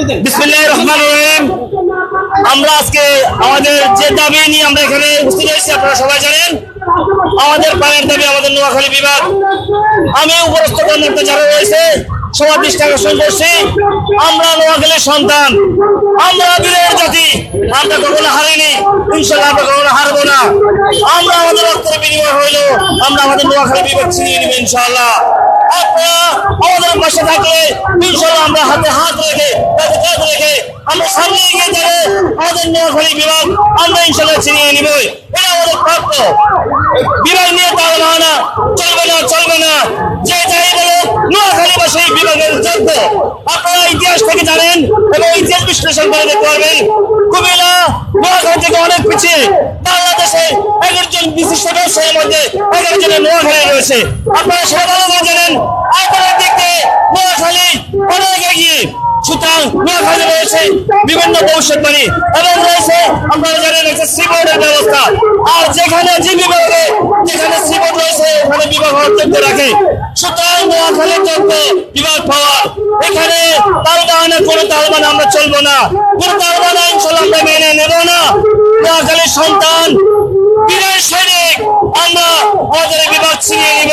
বিসমিল্লাহির রহমানির রহিম। আমরা আজকে আমাদের যে দাবি নিয়ে আমরা এখানে উপস্থিত হয়েছি আপনারা সবাই জানেন। আমাদের প্রাণের দাবি আমাদের নোয়াখালী বিভাগ। আমি উপরস্থ কর্মকর্তা যারা রয়েছে সবার দৃষ্টি আকর্ষণ করছি, আমরা নোয়াখালীর সন্তান, আমরা বীরের জাতি, আমরা কখনো হারিনি, ইনশাল্লাহ আমরা কখনো হারবো না। আমরা আমাদের রক্তের বিনিময় হইলো আমরা আমাদের নোয়াখালী বিভাগ ছিনিয়ে নিব ইনশাআল্লাহ। আপনারা আমাদের পাশে থাকলে ইনশাআল্লাহ আমরা হাতে হাত রেখে কাঁধে কাঁধ রেখে আমরা সামনে এগিয়ে যাবো। আমাদের নোয়াখালী বিভাগ আমরা ইনশাআল্লাহ ছিনিয়ে নিব, এটা আমাদের প্রাপ্য। বিভাগ নিয়ে তাহলে না চলবে না, চলবে না। যে যাই বলো নোয়াখালীবাসী বিভাগের যোগ্য। আপনারা ইতিহাস থেকে জানেন এবং ইতিহাস বিশ্লেষণ করে দেখতে পারবেন কুমিল্লা নোয়াখালী থেকে অনেক পিছিয়ে। বাংলাদেশে 11 বিশিষ্ট ব্যবসায়ীর মধ্যে 11 জনের নোয়াখালী রয়েছে। আপনারা সেটা ভালো করে জানেন। আপনাদের দিক থেকে নোয়াখালী অনেক এগিয়ে, সুতরাং নোয়াখালী রয়েছে বিভিন্ন ভবিষ্যৎবাণী এবং রয়েছে আপনারা জানেন একটা সিবোর্ডের ব্যবস্থা। আর যেখানে যে বিভাগে যেখানে সিবোর্ড রয়েছে ওখানে বিভাগ অর্থ রাখে। সুতরাং নোয়াখালীর যোগ্য বিভাগ পাওয়ার এখানে তালবাহানা কোনো তালবাহানা আমরা চলবো না, কোনো তালবাহানা ইনশাল্লাহ আমরা মেনে নেব না। নোয়াখালীর সন্তান বীরের সৈনিক আমরা আমাদের বিভাগ ছিনিয়ে নিব।